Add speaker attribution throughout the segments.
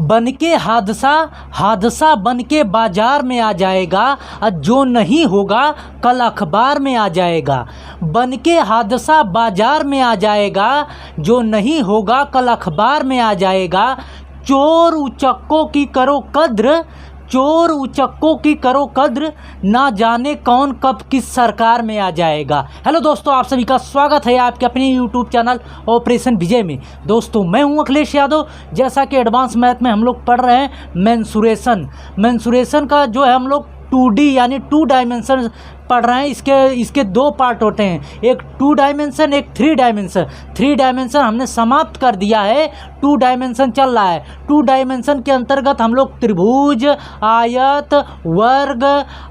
Speaker 1: बनके हादसा, हादसा बनके बाजार में आ जाएगा, जो नहीं होगा कल अखबार में आ जाएगा। बनके हादसा बाजार में आ जाएगा, जो नहीं होगा कल अखबार में आ जाएगा। चोर उचक्कों की करो कद्र, चोर उचक्कों की करो कद्र, ना जाने कौन कब किस सरकार में आ जाएगा। हेलो दोस्तों, आप सभी का स्वागत है आपके अपने यूट्यूब चैनल ऑपरेशन विजय में। दोस्तों मैं हूं अखिलेश यादव। जैसा कि एडवांस मैथ में हम लोग पढ़ रहे हैं मेंसुरेशन का जो है हम लोग 2D यानी 2 डायमेंशन पढ़ रहे हैं। इसके 2 पार्ट होते हैं, एक 2 डायमेंशन, एक 3 डायमेंशन। 3 डायमेंशन हमने समाप्त कर दिया है, 2 डायमेंशन चल रहा है। 2 डायमेंशन के अंतर्गत हम लोग त्रिभुज, आयत, वर्ग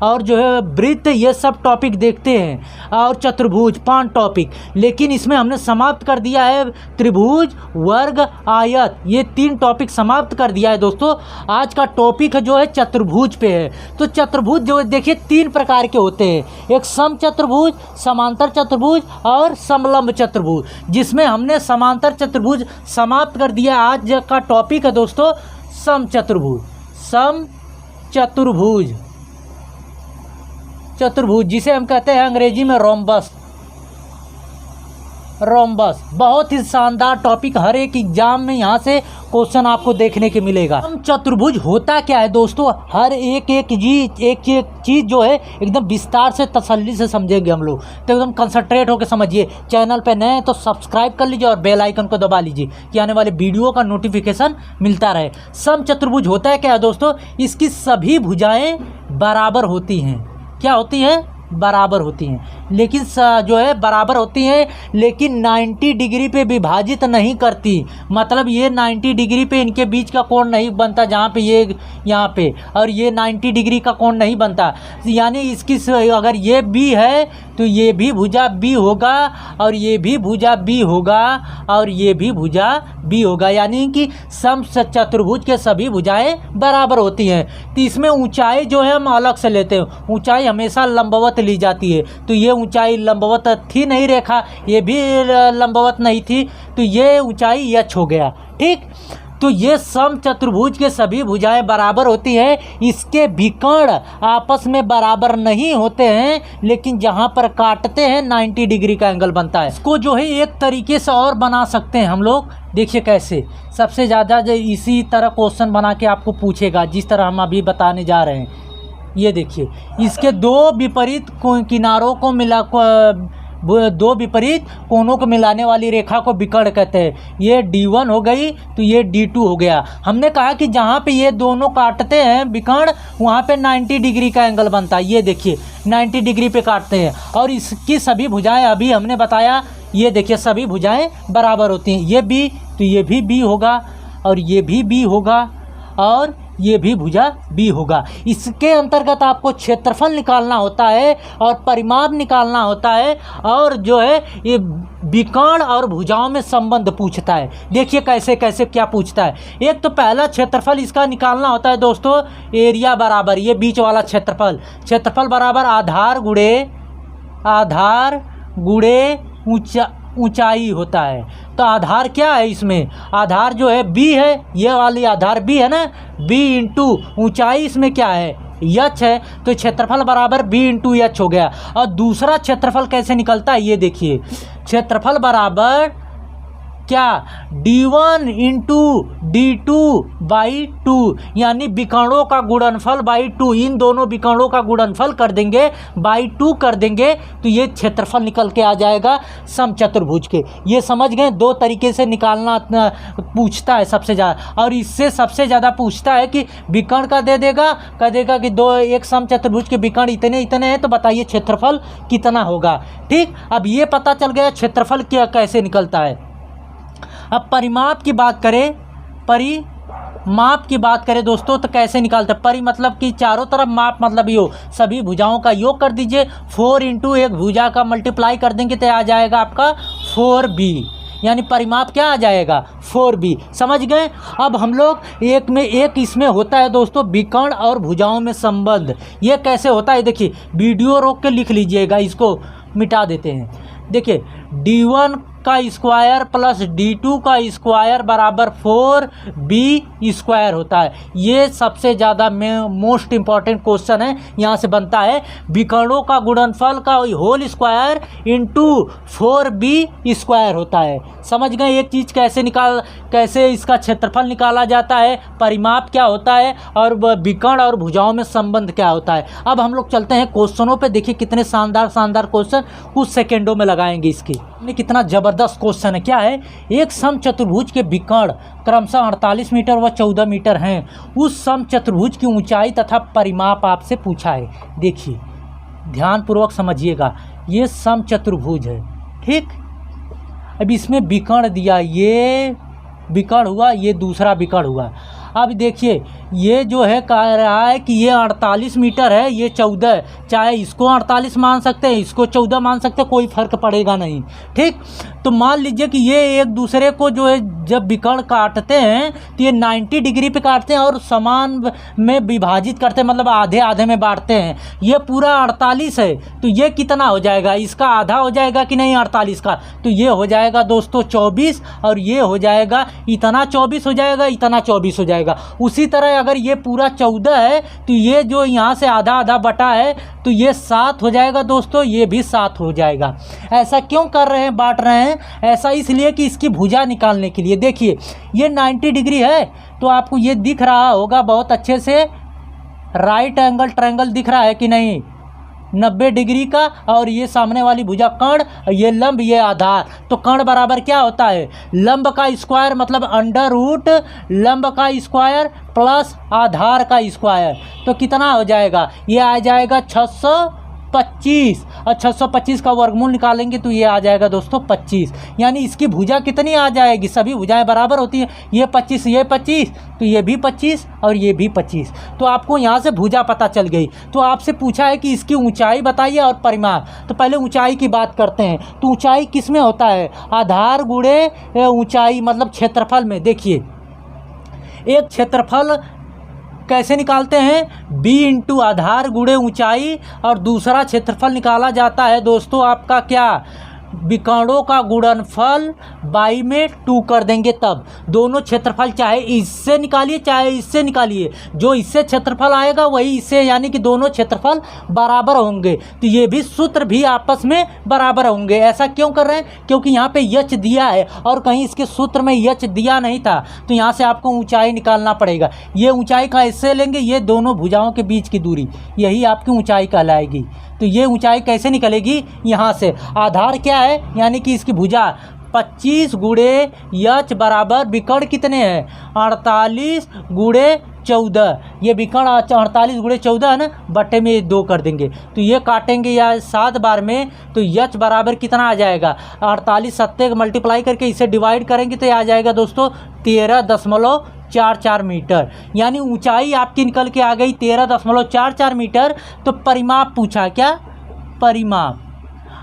Speaker 1: और जो है वृत्त, ये सब टॉपिक देखते हैं, और चतुर्भुज 5 टॉपिक। लेकिन इसमें हमने समाप्त कर दिया है त्रिभुज, वर्ग, आयत, ये 3 टॉपिक समाप्त कर दिया है। दोस्तों आज का टॉपिक जो है चतुर्भुज पे है। तो चतुर्भुज जो देखिए 3 प्रकार के होते हैं, एक सम चतुर्भुज, समांतर चतुर्भुज और समलंब चतुर्भुज, जिसमें हमने समांतर चतुर्भुज समाप्त कर दिया। आज का टॉपिक है दोस्तों सम चतुर्भुज। सम चतुर्भुज, चतुर्भुज जिसे हम कहते हैं अंग्रेजी में रोम्बस। रोम्बस बहुत ही शानदार टॉपिक, हर एक एग्जाम में यहाँ से क्वेश्चन आपको देखने के मिलेगा। सम चतुर्भुज होता क्या है दोस्तों, हर एक चीज़ जो है एकदम विस्तार से तसल्ली से समझेंगे हम लोग, तो एकदम कंसंट्रेट होकर समझिए। चैनल पे नए हैं तो सब्सक्राइब कर लीजिए और बेल आइकन को दबा लीजिए कि आने वाले वीडियो का नोटिफिकेशन मिलता रहे। सम चतुर्भुज होता है क्या है दोस्तों, इसकी सभी भुजाएँ बराबर होती हैं। क्या होती हैं? बराबर होती हैं, लेकिन जो है बराबर होती हैं, लेकिन 90 डिग्री पे विभाजित नहीं करती। मतलब ये 90 डिग्री पे इनके बीच का कोण नहीं बनता, जहाँ पे ये यहाँ पे, और ये 90 डिग्री का कोण नहीं बनता। यानी इसकी अगर ये B है तो ये भी भुजा B होगा, और ये भी भुजा B होगा, और ये भी भुजा B होगा। यानी कि सम चतुर्भुज के सभी भुजाएं बराबर होती हैं। तो इसमें ऊंचाई जो है हम अलग से लेते हैं, ऊंचाई हमेशा लंबवत ली जाती है। तो ये ऊंचाई लंबवत थी नहीं रेखा, ये भी लंबवत नहीं थी, तो ये ऊंचाई h हो गया। ठीक, तो ये सम चतुर्भुज के सभी भुजाएं बराबर होती हैं। इसके विकर्ण आपस में बराबर नहीं होते हैं, लेकिन जहाँ पर काटते हैं 90 डिग्री का एंगल बनता है। इसको जो है एक तरीके से और बना सकते हैं हम लोग। देखिए कैसे, सबसे ज़्यादा जो इसी तरह क्वेश्चन बना के आपको पूछेगा, जिस तरह हम अभी बताने जा रहे हैं। ये देखिए, इसके 2 विपरीत किनारों को मिला, 2 विपरीत कोनों को मिलाने वाली रेखा को विकर्ण कहते हैं। ये D1 हो गई, तो ये D2 हो गया। हमने कहा कि जहाँ पे ये दोनों काटते हैं विकर्ण, वहाँ पे 90 डिग्री का एंगल बनता है। ये देखिए 90 डिग्री पे काटते हैं, और इसकी सभी भुजाएं अभी हमने बताया। ये देखिए सभी भुजाएं बराबर होती हैं। ये B तो ये भी B होगा, और ये भी B होगा, और ये भी भुजा B होगा। इसके अंतर्गत आपको क्षेत्रफल निकालना होता है और परिमाप निकालना होता है, और जो है ये विकर्ण और भुजाओं में संबंध पूछता है। देखिए कैसे कैसे क्या पूछता है। एक तो पहला क्षेत्रफल इसका निकालना होता है दोस्तों, एरिया बराबर ये बीच वाला क्षेत्रफल बराबर आधार गुणे ऊंचाई होता है। तो आधार क्या है इसमें, आधार जो है B है, ये वाली आधार B है ना, B इंटू ऊंचाई इसमें क्या है, h है, तो क्षेत्रफल बराबर B इंटू h हो गया। और दूसरा क्षेत्रफल कैसे निकलता है, ये देखिए, क्षेत्रफल बराबर क्या, D1 इंटू D2 बाई 2, यानी विकर्णों का गुणनफल बाई 2। इन दोनों विकर्णों का गुणनफल कर देंगे, बाई 2 कर देंगे, तो ये क्षेत्रफल निकल के आ जाएगा सम चतुर्भुज के। ये समझ गए, 2 तरीके से निकालना पूछता है सबसे ज़्यादा। और इससे सबसे ज़्यादा पूछता है कि विकर्ण का दे देगा, कह देगा कि एक सम चतुर्भुज के विकर्ण इतने इतने हैं, तो बताइए क्षेत्रफल कितना होगा। ठीक, अब ये पता चल गया क्षेत्रफल क्या कैसे निकलता है। अब परिमाप की बात करें दोस्तों, तो कैसे निकालते हैं। परि मतलब कि चारों तरफ, माप मतलब योग, सभी भुजाओं का योग कर दीजिए। 4 इंटू एक भुजा का मल्टीप्लाई कर देंगे तो आ जाएगा आपका 4B, यानी परिमाप क्या आ जाएगा 4B। समझ गए। अब हम लोग एक इसमें होता है दोस्तों विकर्ण और भुजाओं में संबंध। ये कैसे होता है, देखिए वीडियो रोक के लिख लीजिएगा, इसको मिटा देते हैं। देखिए D1 का स्क्वायर प्लस D2 का स्क्वायर बराबर 4B² होता है। ये सबसे ज़्यादा मोस्ट इम्पॉर्टेंट क्वेश्चन है, यहाँ से बनता है विकर्णों का गुणनफल का होल स्क्वायर इंटू 4B² होता है। समझ गए एक चीज़ कैसे इसका क्षेत्रफल निकाला जाता है, परिमाप क्या होता है और विकर्ण और भुजाओं में संबंध क्या होता है। अब हम लोग चलते हैं क्वेश्चनों पे। देखिए कितने शानदार क्वेश्चन कुछ सेकेंडों में लगाएंगे इसके। कितना ज़बरदस्त क्वेश्चन है। क्या है, एक समचतुर्भुज के विकर्ण क्रमशः 48 मीटर व 14 मीटर हैं। उस समचतुर्भुज की ऊंचाई तथा परिमाप आपसे पूछा है। देखिए ध्यानपूर्वक समझिएगा, ये समचतुर्भुज है, ठीक। अब इसमें विकर्ण दिया, ये विकर्ण हुआ, ये दूसरा विकर्ण हुआ। अब देखिए ये जो है कह रहा है कि ये 48 मीटर है, ये 14 है। चाहे इसको 48 मान सकते हैं, इसको 14 मान सकते हैं, कोई फ़र्क पड़ेगा नहीं, ठीक। तो मान लीजिए कि ये एक दूसरे को जो है जब विकर्ण काटते हैं तो ये 90 डिग्री पे काटते हैं और समान में विभाजित करते हैं, मतलब आधे आधे में बांटते हैं। ये पूरा 48 है तो ये कितना हो जाएगा, इसका आधा हो जाएगा कि नहीं 48 का, तो ये हो जाएगा दोस्तों 24 और ये हो जाएगा इतना 24 हो जाएगा, इतना 24 हो जाएगा। उसी तरह अगर ये पूरा 14 है तो ये जो यहाँ से आधा आधा बटा है तो ये 7 हो जाएगा दोस्तों, ये भी 7 हो जाएगा। ऐसा क्यों कर रहे हैं, बांट रहे हैं? ऐसा इसलिए कि इसकी भुजा निकालने के लिए। देखिए ये 90 डिग्री है तो आपको ये दिख रहा होगा बहुत अच्छे से, राइट एंगल ट्रायंगल दिख रहा है कि नहीं, 90 डिग्री का, और ये सामने वाली भुजा कर्ण, ये लंब, ये आधार। तो कर्ण बराबर क्या होता है, लंब का स्क्वायर मतलब अंडर रूट लंब का स्क्वायर प्लस आधार का स्क्वायर। तो कितना हो जाएगा, ये आ जाएगा 625 और 625 का वर्गमूल निकालेंगे तो ये आ जाएगा दोस्तों 25। यानी इसकी भुजा कितनी आ जाएगी, सभी भुजाएं बराबर होती हैं, ये 25 ये 25 तो ये भी 25 और ये भी 25। तो आपको यहाँ से भुजा पता चल गई। तो आपसे पूछा है कि इसकी ऊंचाई बताइए और परिमाप। तो पहले ऊंचाई की बात करते हैं। तो ऊंचाई किस में होता है, आधार गुणे ऊंचाई मतलब क्षेत्रफल में। देखिए एक क्षेत्रफल कैसे निकालते हैं, b इंटू आधार गुणे ऊंचाई, और दूसरा क्षेत्रफल निकाला जाता है दोस्तों आपका क्या, विकर्णों का गुणनफल बाई में 2 कर देंगे तब। दोनों क्षेत्रफल चाहे इससे निकालिए चाहे इससे निकालिए, जो इससे क्षेत्रफल आएगा वही इससे, यानी कि दोनों क्षेत्रफल बराबर होंगे। तो ये भी सूत्र भी आपस में बराबर होंगे। ऐसा क्यों कर रहे हैं, क्योंकि यहाँ पे यच दिया है और कहीं इसके सूत्र में यच दिया नहीं था, तो यहाँ से आपको ऊंचाई निकालना पड़ेगा। ये ऊंचाई का इससे लेंगे, ये दोनों भुजाओं के बीच की दूरी, यही आपकी ऊंचाई कहलाएगी। तो ये ऊंचाई कैसे निकलेगी, यहाँ से आधार क्या है, यानी कि इसकी भुजा 25 गुणे यच बराबर विकर्ण कितने हैं, 48 गुणे 14। ये विकर्ण 48 गुणे 14 है ना, बट्टे में 2 कर देंगे तो ये काटेंगे या 7 बार में, तो यच बराबर कितना आ जाएगा, 48 सत्ते मल्टीप्लाई करके इसे डिवाइड करेंगे तो ये आ जाएगा दोस्तों 13.44 मीटर। यानी ऊंचाई आपकी निकल के आ गई 13.44 मीटर। तो परिमाप पूछा, क्या परिमाप।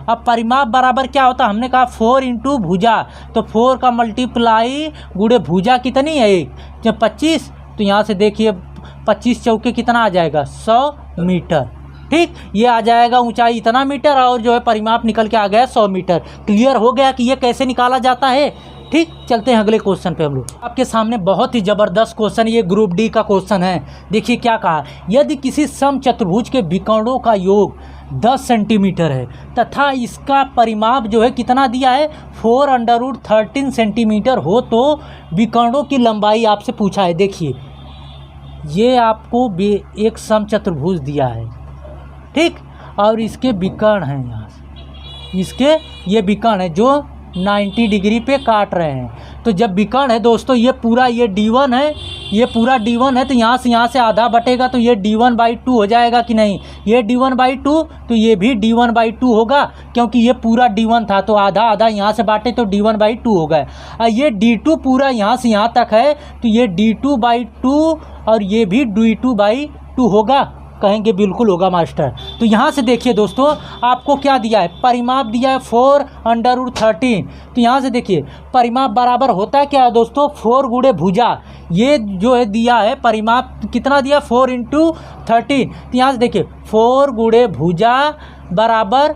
Speaker 1: अब परिमाप बराबर क्या होता है, हमने कहा 4 इंटू भुजा, तो 4 का मल्टीप्लाई गुणे भुजा कितनी है 1, जब 25, तो यहाँ से देखिए 25 चौके कितना आ जाएगा 100 मीटर, ठीक। ये आ जाएगा ऊंचाई इतना मीटर और जो है परिमाप निकल के आ गया 100 मीटर। क्लियर हो गया कि ये कैसे निकाला जाता है, ठीक। चलते हैं अगले क्वेश्चन पे हम लोग। आपके सामने बहुत ही ज़बरदस्त क्वेश्चन, ये ग्रुप डी का क्वेश्चन है। देखिए क्या कहा, यदि किसी समचतुर्भुज के विकर्णों का योग 10 सेंटीमीटर है तथा इसका परिमाप जो है कितना दिया है 4√13 सेंटीमीटर हो, तो विकर्णों की लंबाई आपसे पूछा है। देखिए ये आपको एक समचतुर्भुज दिया है, ठीक, और इसके विकर्ण हैं, यहाँ से इसके ये विकर्ण है जो 90 डिग्री पे काट रहे हैं। तो जब विकर्ण है दोस्तों, ये पूरा ये D1 है, ये पूरा D1 है, तो यहाँ से आधा बटेगा तो ये D1/2 हो जाएगा कि नहीं, ये D1/2 तो ये भी D1/2 होगा, क्योंकि ये पूरा D1 था तो आधा आधा यहाँ से बांटे तो D1/2 हो गया। ये D2 पूरा यहाँ से यहाँ तक है तो ये D2/2 और ये भी D2/2 होगा, कहेंगे बिल्कुल होगा मास्टर। तो यहाँ से देखिए दोस्तों आपको क्या दिया है, परिमाप दिया है 4√13। तो यहाँ से देखिए परिमाप बराबर होता है क्या दोस्तों, 4 गुणे भुजा, ये जो है दिया है परिमाप कितना दिया 4 × 13। तो यहाँ से देखिए 4 गुणे भुजा बराबर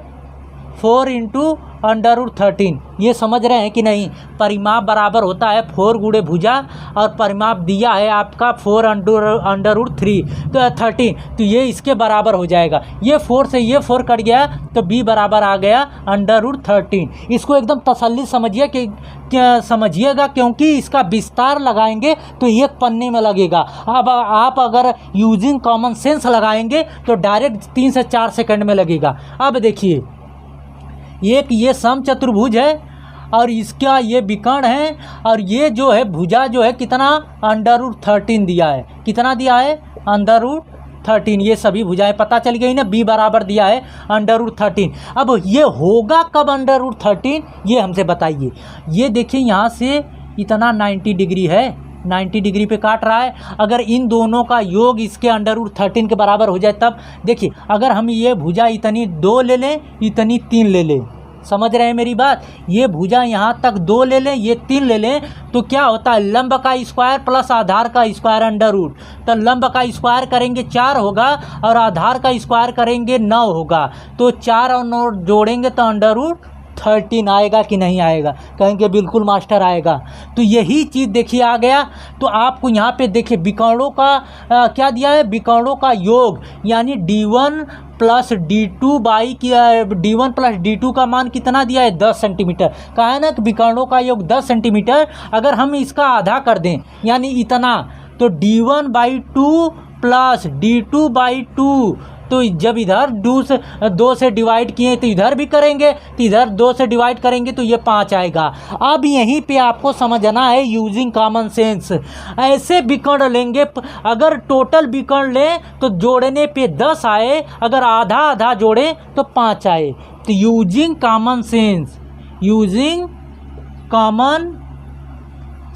Speaker 1: 4 इंटू √13। ये समझ रहे हैं कि नहीं। परिमाप बराबर होता है 4 गुणे भुजा और परिमाप दिया है आपका 4 √3 तो 13, तो ये इसके बराबर हो जाएगा। ये 4 से ये 4 कट गया तो b बराबर आ गया √13। इसको एकदम तसल्ली समझिए कि समझिएगा, क्योंकि इसका विस्तार लगाएंगे तो एक पन्ने में लगेगा। अब आप अगर यूजिंग कॉमन सेंस लगाएंगे तो डायरेक्ट 3 से 4 सेकंड में लगेगा। अब देखिए, एक ये समचतुर्भुज है और इसका ये विकर्ण है, और ये जो है भुजा जो है कितना √13 दिया है। कितना दिया है √13। ये सभी भुजाएं पता चल गई ना, b बराबर दिया है √13। अब ये होगा कब √13, ये हमसे बताइए। ये देखिए यहाँ से इतना 90 डिग्री है, 90 डिग्री पे काट रहा है। अगर इन दोनों का योग इसके √13 के बराबर हो जाए तब देखिए, अगर हम ये भुजा इतनी 2 ले लें, इतनी 3 ले लें, समझ रहे हैं मेरी बात। ये भुजा यहाँ तक 2 ले लें, ये 3 ले लें, तो क्या होता है लंब का स्क्वायर प्लस आधार का स्क्वायर √ तो लंब का स्क्वायर करेंगे 4 होगा और आधार का स्क्वायर करेंगे 9 होगा। तो 4 और 9 जोड़ेंगे तो √13 आएगा कि नहीं आएगा। कहेंगे बिल्कुल मास्टर आएगा। तो यही चीज़ देखिए आ गया। तो आपको यहाँ पे देखिए विकर्णों का क्या दिया है, विकर्णों का योग यानी d1 + d2 by d1 + d2 का मान कितना दिया है 10 सेंटीमीटर। कहा है ना कि विकर्णों का योग 10 सेंटीमीटर। अगर हम इसका आधा कर दें यानी इतना, तो d1/2 + d2/2, तो जब इधर 2 से डिवाइड किए तो इधर भी करेंगे, तो इधर 2 से डिवाइड करेंगे तो ये 5 आएगा। अब यहीं पे आपको समझना है यूजिंग कॉमन सेंस। ऐसे विकर्ण लेंगे, अगर टोटल विकर्ण लें तो जोड़ने पे 10 आए, अगर आधा आधा जोड़े तो 5 आए। तो using common sense, using common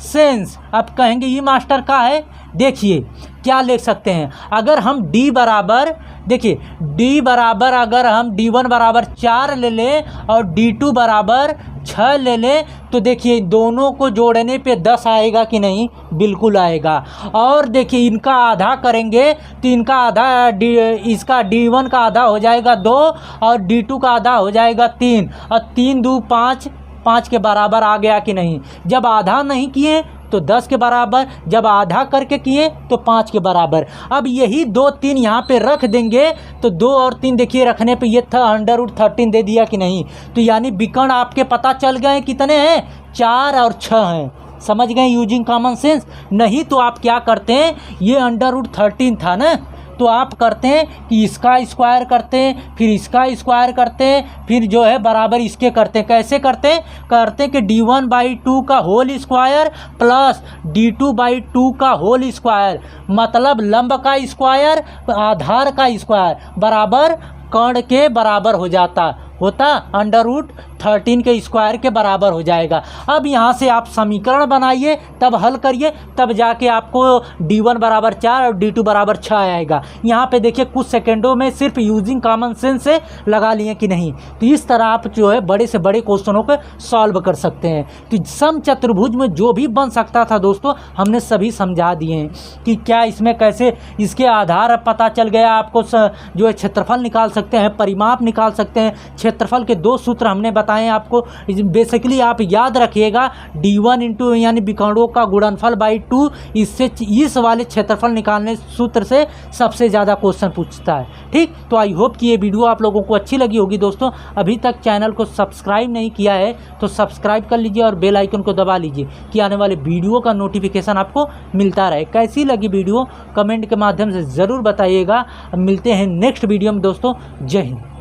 Speaker 1: sense. अब कहेंगे ये मास्टर का है, देखिए क्या लिख सकते हैं। अगर हम d बराबर, देखिए d बराबर अगर हम d1 बराबर 4 ले लें और d2 बराबर 6 ले लें, तो देखिए दोनों को जोड़ने पे 10 आएगा कि नहीं, बिल्कुल आएगा। और देखिए इनका आधा करेंगे तो इनका आधा इसका d1 का आधा हो जाएगा 2 और d2 का आधा हो जाएगा 3 और 3 2 5, 5 के बराबर आ गया कि नहीं। जब आधा नहीं किए तो 10 के बराबर, जब आधा करके किए तो 5 के बराबर। अब यही 2 3 यहाँ पे रख देंगे तो 2 और 3 देखिए रखने पे ये था √13 दे दिया कि नहीं। तो यानी विकर्ण आपके पता चल गए कितने हैं, 4 और 6 हैं। समझ गए यूजिंग कॉमन सेंस। नहीं तो आप क्या करते हैं, ये √13 था ना, तो आप करते हैं कि इसका स्क्वायर करते हैं, फिर इसका स्क्वायर करते हैं, फिर जो है बराबर इसके करते हैं। कैसे करते हैं कि d1/2 का होल स्क्वायर प्लस d2/2 का होल स्क्वायर, मतलब लंब का स्क्वायर आधार का स्क्वायर बराबर कर्ण के बराबर होता √13 के स्क्वायर के बराबर हो जाएगा। अब यहाँ से आप समीकरण बनाइए, तब हल करिए, तब जाके आपको d1 बराबर 4 और d2 बराबर 6 आएगा। यहाँ पे देखिए कुछ सेकंडों में सिर्फ यूजिंग कॉमन सेंस से लगा लिए कि नहीं। तो इस तरह आप जो है बड़े से बड़े क्वेश्चनों को सॉल्व कर सकते हैं। तो समचतुर्भुज में जो भी बन सकता था दोस्तों, हमने सभी समझा दिए हैं कि क्या इसमें कैसे इसके आधार पता चल गया। आपको जो है क्षेत्रफल निकाल सकते हैं, परिमाप निकाल सकते हैं। क्षेत्रफल के 2 सूत्र हमने बताए आपको। बेसिकली आप याद रखिएगा, d1 इंटू यानी विकर्णों का गुणनफल /2, इससे इस वाले क्षेत्रफल निकालने सूत्र से सबसे ज़्यादा क्वेश्चन पूछता है। ठीक, तो आई होप कि ये वीडियो आप लोगों को अच्छी लगी होगी दोस्तों। अभी तक चैनल को सब्सक्राइब नहीं किया है तो सब्सक्राइब कर लीजिए और बेल आइकन को दबा लीजिए कि आने वाले वीडियो का नोटिफिकेशन आपको मिलता रहे। कैसी लगी वीडियो कमेंट के माध्यम से ज़रूर बताइएगा। मिलते हैं नेक्स्ट वीडियो में दोस्तों। जय हिंद।